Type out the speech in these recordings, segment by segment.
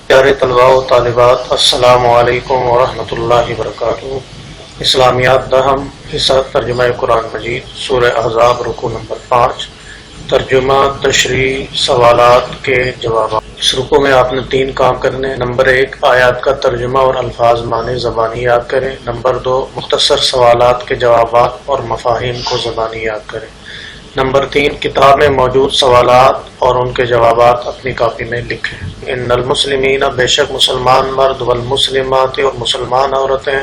پیارے طلباء و طالبات، السلام علیکم ورحمۃ اللہ وبرکاتہ۔ اسلامیات دہم حصہ ترجمہ قرآن مجید، سورہ احزاب، رکوع نمبر 5، ترجمہ، تشریح، سوالات کے جوابات۔ اس رکوع میں آپ نے 3 کام کرنے ہیں۔ نمبر 1، آیات کا ترجمہ اور الفاظ معنی زبانی یاد کریں۔ نمبر 2، مختصر سوالات کے جوابات اور مفاہیم کو زبانی یاد کریں۔ نمبر 3، کتاب میں موجود سوالات اور ان کے جوابات اپنی کاپی میں لکھیں۔ ان المسلمین، بے شک مسلمان مرد، والمسلمات اور مسلمان عورتیں،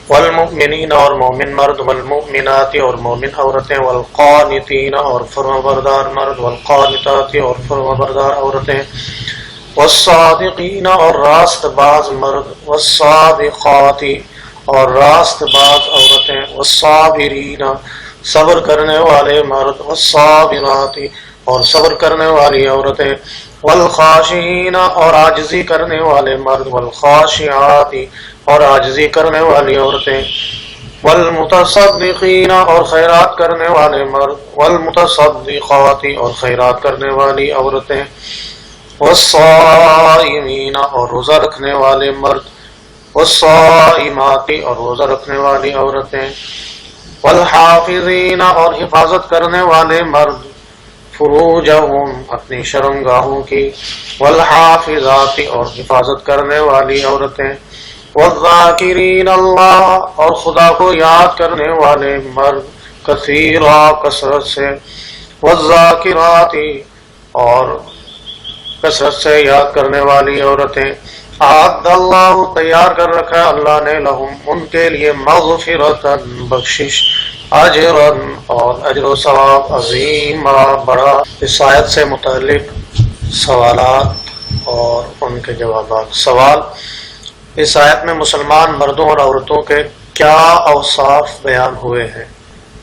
والمؤمنین اور مومن مرد، والمؤمنات اور مومن عورتیں، والقانتین اور فرمانبردار مرد، والقانتات اور فرمانبردار عورتیں، والصادقین اور راست باز مرد، والصادقات اور راست باز عورتیں، والصابرین صبر کرنے والے مرد، والصابرات اور صبر کرنے والی عورتیں، والخاشعین اور عاجزی کرنے والے مرد، والخاشعات اور عاجزی کرنے والی عورتیں، والمتصدقین اور خیرات کرنے والے مرد، والمتصدقات اور خیرات کرنے والی عورتیں، والصائمین اور روزہ رکھنے والے مرد، والصائمات اور روزہ رکھنے والی عورتیں، والحافظین اور حفاظت کرنے والے مرد، فروجہم اپنی شرمگاہوں کی، والحافظات اور حفاظت کرنے والی عورتیں، والذاکرین اللہ اور خدا کو یاد کرنے والے مرد، کثیرا کثرت سے، والذاکرات اور کثرت سے یاد کرنے والی عورتیں، اعد اللہ تیار کر رکھا اللہ نے لہم ان کے لیے مغفرتا بخشش، اجرا اور اجر و ثواب، عظیم بڑا۔ اس آیت سے متعلق سوالات اور ان کے جوابات۔ سوال: اس آیت میں مسلمان مردوں اور عورتوں کے کیا اوصاف بیان ہوئے ہیں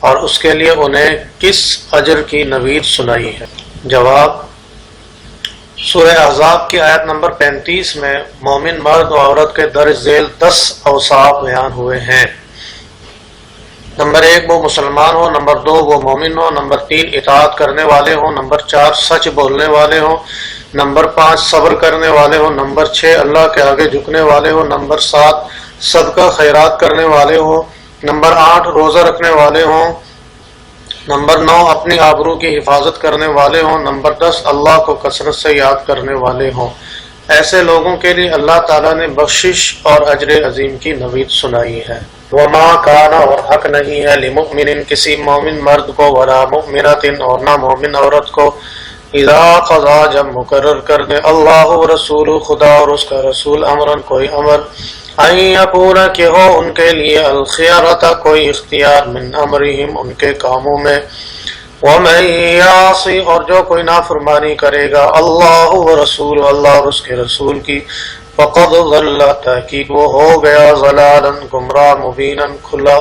اور اس کے لیے انہیں کس اجر کی نوید سنائی ہے؟ جواب: سورہ احزاب کی آیت نمبر 35 میں مومن مرد و عورت کے درج ذیل 10 اوصاف بیان ہوئے ہیں۔ نمبر 1، وہ مسلمان ہو۔ نمبر 2، وہ مومن ہو۔ نمبر 3، اطاعت کرنے والے ہوں۔ نمبر 4، سچ بولنے والے ہوں۔ نمبر 5، صبر کرنے والے ہوں۔ نمبر 6، اللہ کے آگے جھکنے والے ہوں۔ نمبر 7، صدقہ خیرات کرنے والے ہوں۔ نمبر 8، روزہ رکھنے والے ہوں۔ نمبر 9، اپنی آبرو کی حفاظت کرنے والے ہوں۔ نمبر 10، اللہ کو کثرت سے یاد کرنے والے ہوں۔ ایسے لوگوں کے لیے اللہ تعالیٰ نے بخشش اور اجر عظیم کی نوید سنائی ہے۔ وما کان اور حق نہیں ہے لمؤمن کسی مومن مرد کو، ولا مؤمنۃ اور نہ مومن عورت کو، اذا قضا جب مقرر کر دے اللہ رسول خدا اور اس کا رسول امرن کوئی امر، ان یکون کہ ہو ان کے لیے الخیارۃ کوئی اختیار، من امرہم ان کے کاموں میں، ومن یعص اور جو کوئی نافرمانی کرے گا اللہ ورسول اللہ اور اس کے رسول کی، فقد ضل تحقیق وہ ہو گیا ضلالا گمراہ، مبینا کھلا۔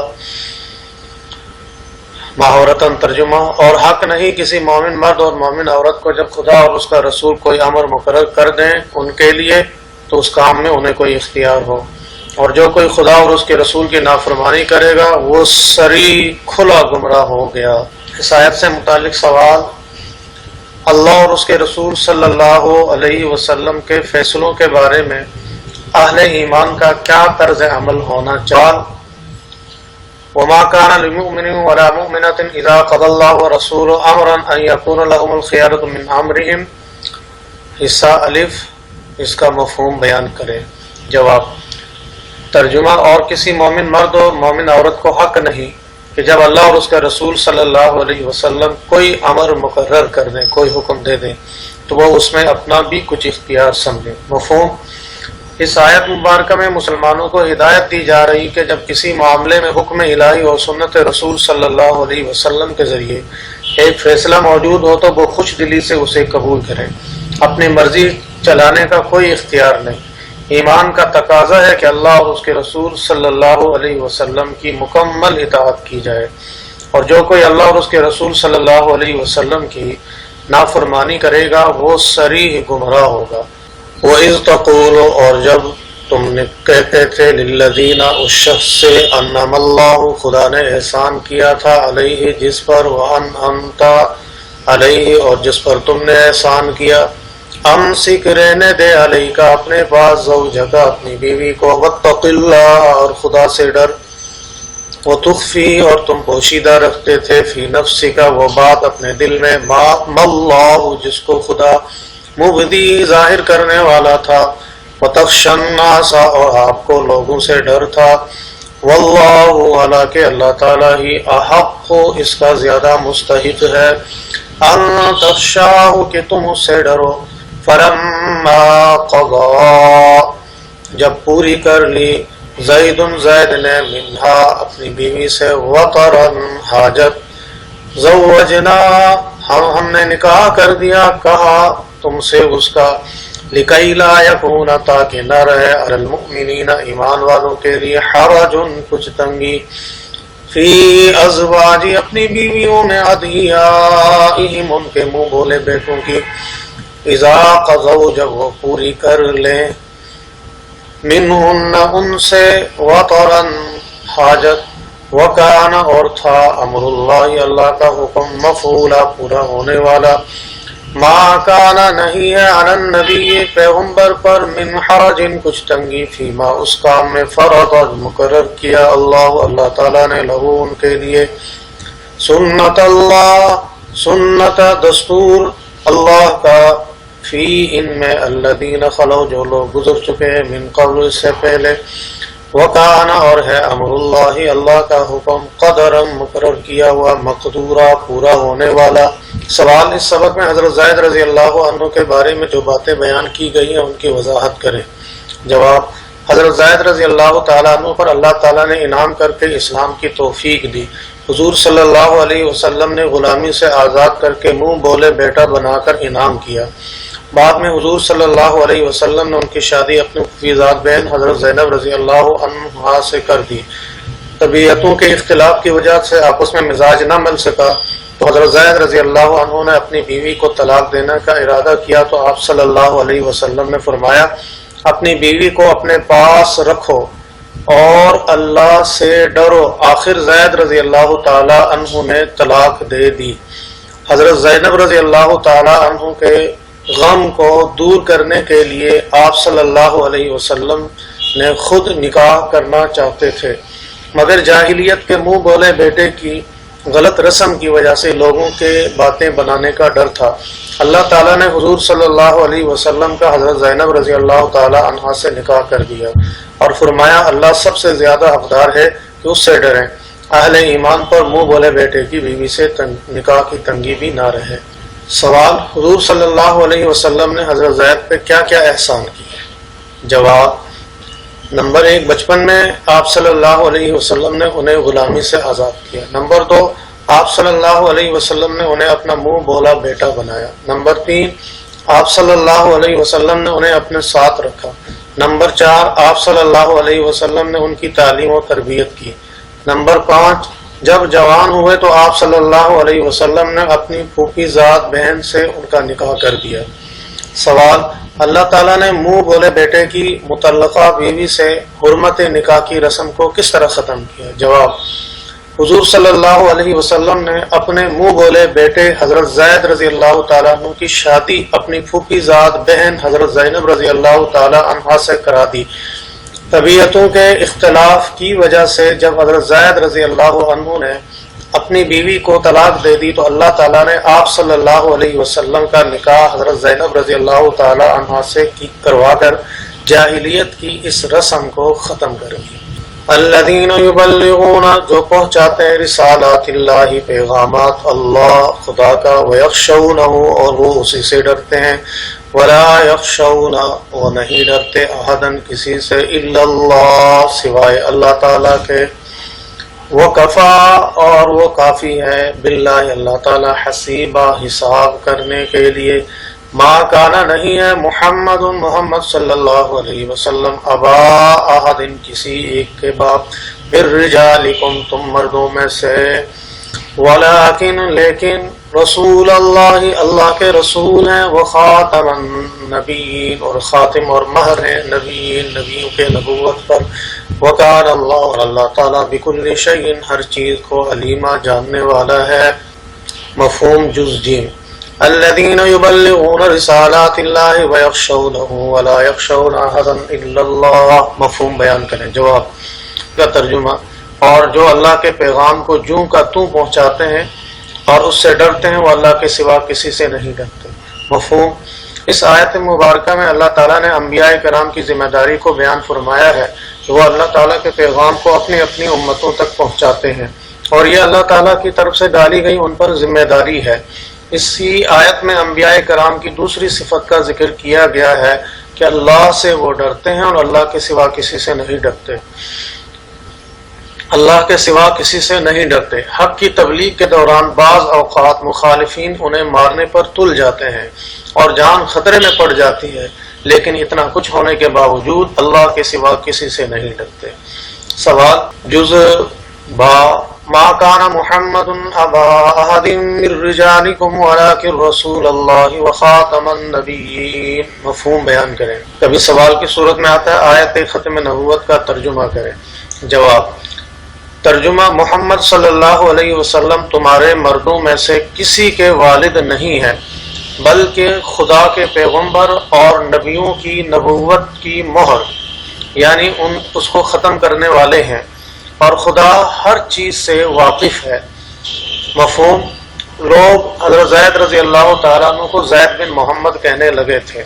محاورتاً ترجمہ: اور حق نہیں کسی مومن مرد اور مومن عورت کو جب خدا اور اس کا رسول کوئی امر مقرر کر دیں ان کے لیے تو اس کام میں انہیں کوئی اختیار ہو، اور جو کوئی خدا اور اس کے رسول کی نافرمانی کرے گا وہ صریح کھلا گمراہ ہو گیا۔ اس آیت سے متعلق سوال: اللہ اور اس کے رسول صلی اللہ علیہ وسلم کے فیصلوں کے بارے میں اہل ایمان کا کیا طرز عمل ہونا چاہیے؟ وما كان لمؤمن ولا مؤمنة اذا قضى الله ورسوله امرا ان يكون لهم الخيارة من امرهم۔ حصہ الف اس کا مفہوم بیان کرے۔ جواب: ترجمہ: اور کسی مومن مرد اور مومن عورت کو حق نہیں کہ جب اللہ اور اس کے رسول صلی اللہ علیہ وسلم کوئی امر مقرر کر دیں، کوئی حکم دے دیں تو وہ اس میں اپنا بھی کچھ اختیار سمجھیں۔ مفہوم: اس آیت مبارکہ میں مسلمانوں کو ہدایت دی جا رہی کہ جب کسی معاملے میں حکم الہی اور سنت رسول صلی اللہ علیہ وسلم کے ذریعے ایک فیصلہ موجود ہو تو وہ خوش دلی سے اسے قبول کریں، اپنی مرضی چلانے کا کوئی اختیار نہیں۔ ایمان کا تقاضا ہے کہ اللہ اور اس کے رسول صلی اللہ علیہ وسلم کی مکمل اطاعت کی جائے، اور جو کوئی اللہ اور اس کے رسول صلی اللہ علیہ وسلم کی نافرمانی کرے گا وہ صریح گمراہ ہوگا۔ وَإِذْ تَقُولُ اور جب تم نے کہتے تھے للذین اس شخص سے انعم اللہ خدا نے احسان کیا تھا علیہ جس پر، وانعمت علیہ اور جس پر تم نے احسان کیا، امسک رہنے دے علیکا اپنے پاس زوجکا اپنی بیوی کو، واتق اللہ اور خدا سے ڈر، وتخفی اور تم پوشیدہ رکھتے تھے، فی نفسی کا وہ بات اپنے دل میں، ما اللہ جس کو خدا مبدی ظاہر کرنے والا تھا، وتخشى الناس اور آپ کو لوگوں سے ڈر تھا، واللہ حالانکہ اللہ تعالیٰ ہی احق اس کا زیادہ مستحق ہے، ان تخشاہ کہ تم اس سے ڈرو، فلما قضى جب پوری کر لی زید زید نے منہا اپنی بیوی سے وطرن حاجت، زوجنا ہم نے نکاح کر دیا کہا تم سے اس کا، لکی لا یکون تاکہ نہ رہے علی المؤمنین ایمان والوں کے لیے، حرج کچھ تنگی، فی ازواجی اپنی بیویوں میں، ادعیائہم ان کے منہ بولے بیٹوں کی، اذا قضوا جب وہ پوری کر لیں، منہن ان سے، وطرن حاجت، وکان اور تھا، امر اللہ اللہ کا حکم، مفعولا پورا ہونے والا، ما کانا نہیں ہے علی النبی پیغمبر پر، من حرج کچھ تنگی، فیما اس کام میں، فرض مقرر کیا اللہ اللہ تعالیٰ نے، لہو ان کے لیے، سنت اللہ سنت دستور اللہ کا، فی ان میں، الذین خلو جو لوگ گزر چکے ہیں، من قبل سے پہلے، وکانا اور ہے، امر اللہ اللہ کا حکم، قدرا مقرر کیا ہوا، مقدورا پورا ہونے والا۔ سوال اس سبق میں حضرت زید رضی اللہ عنہ کے بارے میں جو باتیں بیان کی گئی ہیں ان کی وضاحت کریں۔ جواب، حضرت زید رضی اللہ تعالیٰ عنہ پر اللہ تعالیٰ نے انعام کر کے اسلام کی توفیق دی، حضور صلی اللہ علیہ وسلم نے غلامی سے آزاد کر کے منہ بولے بیٹا بنا کر انعام کیا، بعد میں حضور صلی اللہ علیہ وسلم نے ان کی شادی اپنی فیضات بہن حضرت زینب رضی اللہ عنہا سے کر دی، طبیعتوں کے اختلاف کی وجہ سے آپس میں مزاج نہ مل سکا تو حضرت زید رضی اللہ عنہ نے اپنی بیوی کو طلاق دینے کا ارادہ کیا تو آپ صلی اللہ علیہ وسلم نے فرمایا اپنی بیوی کو اپنے پاس رکھو اور اللہ سے ڈرو، آخر زید رضی اللہ تعالی عنہ نے طلاق دے دی۔ حضرت زینب رضی اللہ تعالی عنہ کے غم کو دور کرنے کے لیے آپ صلی اللہ علیہ وسلم نے خود نکاح کرنا چاہتے تھے، مگر جاہلیت کے منہ بولے بیٹے کی غلط رسم کی وجہ سے لوگوں کے باتیں بنانے کا ڈر تھا۔ اللہ تعالیٰ نے حضور صلی اللہ علیہ وسلم کا حضرت زینب رضی اللہ تعالی عنہا سے نکاح کر دیا اور فرمایا اللہ سب سے زیادہ حقدار ہے کہ اس سے ڈریں، اہل ایمان پر منہ بولے بیٹے کی بیوی سے نکاح کی تنگی بھی نہ رہے۔ سوال، حضور صلی اللہ علیہ وسلم نے حضرت زید پہ کیا کیا احسان کیے؟ جواب، نمبر 1، بچپن میں آپ صلی اللہ علیہ وسلم نے انہیں غلامی سے آزاد کیا۔ نمبر 2، آپ صلی اللہ علیہ وسلم نے انہیں اپنا منہ بولا بیٹا بنایا۔ نمبر 3، آپ صلی اللہ علیہ وسلم نے انہیں اپنے ساتھ رکھا۔ نمبر 4، آپ صلی اللہ علیہ وسلم نے ان کی تعلیم و تربیت کی۔ نمبر 5، جب جوان ہوئے تو آپ صلی اللہ علیہ وسلم نے اپنی پھوپھی ذات بہن سے ان کا نکاح کر دیا۔ سوال، اللہ تعالیٰ نے منہ بولے بیٹے کی متعلقہ بیوی سے حرمت نکاح کی رسم کو کس طرح ختم کیا؟ جواب، حضور صلی اللہ علیہ وسلم نے اپنے منہ بولے بیٹے حضرت زید رضی اللہ تعالیٰ عنہ کی شادی اپنی پھوپھی ذات بہن حضرت زینب رضی اللہ تعالیٰ عنہا سے کرا دی۔ طبیعتوں کے اختلاف کی وجہ سے جب حضرت زید رضی اللہ عنہ نے اپنی بیوی کو طلاق دے دی تو اللہ تعالیٰ نے آپ صلی اللہ علیہ وسلم کا نکاح حضرت زینب رضی اللہ تعالی عنہا سے کروا کر جاہلیت کی اس رسم کو ختم کر دیا۔ الذین یبلغون جو پہنچاتے ہیں رسالات اللہ پیغامات اللہ خدا کا، ویخشونہ اور وہ اسی سے ڈرتے ہیں، ولا یخشون وہ نہیں ڈرتے احدا کسی سے، الا اللہ سوائے اللہ تعالیٰ کے، وکفا اور وہ کافی ہے، باللہ اللہ تعالیٰ حسیبہ حساب کرنے کے لیے۔ ما کانا نہیں ہے محمد محمد صلی اللہ علیہ وسلم ابا احد کسی ایک کے باپ، بالرجالکم تم مردوں میں سے، ولیکن لیکن رسول اللہ اللہ کے رسول ہیں، وخاتم النبیین اور خاتم اور مہر ہیں نبیین نبیوں کے نبوت پر، وکان اللہ اور اللہ تعالیٰ بکل شیء ہر چیز کو علیمہ جاننے والا ہے۔ مفہوم جز جیم، الذين يبلغون رسالات الله ويخشونه ولا يخشون احدا الا الله. مفہوم بیان کریں. جواب کا ترجمہ: اور جو اللہ کے پیغام کو جوں کا توں پہنچاتے ہیں اور اس سے ڈرتے ہیں وہ اللہ کے سوا کسی سے نہیں ڈرتے. مفہوم: اس آیت مبارکہ میں اللہ تعالیٰ نے انبیاء کرام کی ذمہ داری کو بیان فرمایا ہے کہ وہ اللہ تعالیٰ کے پیغام کو اپنی اپنی امتوں تک پہنچاتے ہیں، اور یہ اللہ تعالیٰ کی طرف سے ڈالی گئی ان پر ذمہ داری ہے. اسی آیت میں انبیاء کرام کی دوسری صفت کا ذکر کیا گیا ہے کہ اللہ سے وہ ڈرتے ہیں اور اللہ کے سوا کسی سے نہیں ڈرتے. اللہ کے سوا کسی سے نہیں ڈرتے. حق کی تبلیغ کے دوران بعض اوقات مخالفین انہیں مارنے پر تل جاتے ہیں اور جان خطرے میں پڑ جاتی ہے، لیکن اتنا کچھ ہونے کے باوجود اللہ کے سوا کسی سے نہیں ڈرتے. سوال: جز با ما کان محمد ابا احد من رجالکم ولکن رسول اللہ وخاتم النبیین. مفہوم بیان کریں. کبھی سوال کی صورت میں آتا ہے آیت ختم نبوت کا ترجمہ کریں. جواب: ترجمہ: محمد صلی اللہ علیہ وسلم تمہارے مردوں میں سے کسی کے والد نہیں ہیں، بلکہ خدا کے پیغمبر اور نبیوں کی نبوت کی مہر یعنی اس کو ختم کرنے والے ہیں، اور خدا ہر چیز سے واقف ہے. مفہوم: لوگ حضرت زید رضی اللہ تعالیٰ عنہ کو زید بن محمد کہنے لگے تھے،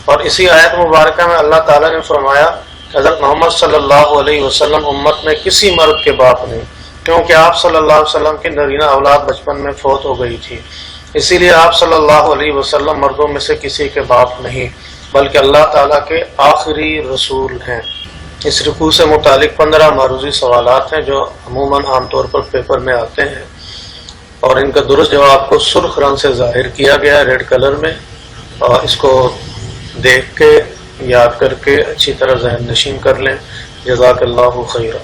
اور اسی آیت مبارکہ میں اللہ تعالیٰ نے فرمایا کہ حضرت محمد صلی اللہ علیہ وسلم امت میں کسی مرد کے باپ نہیں، کیونکہ آپ صلی اللہ علیہ وسلم کی نرینہ اولاد بچپن میں فوت ہو گئی تھی. اسی لیے آپ صلی اللہ علیہ وسلم مردوں میں سے کسی کے باپ نہیں، بلکہ اللہ تعالیٰ کے آخری رسول ہیں. اس رکوع سے متعلق 15 معروضی سوالات ہیں جو عموماً عام طور پر پیپر میں آتے ہیں، اور ان کا درست جواب کو سرخ رنگ سے ظاہر کیا گیا ہے ریڈ کلر میں، اور اس کو دیکھ کے یاد کر کے اچھی طرح ذہن نشین کر لیں. جزاک اللہ خیرہ.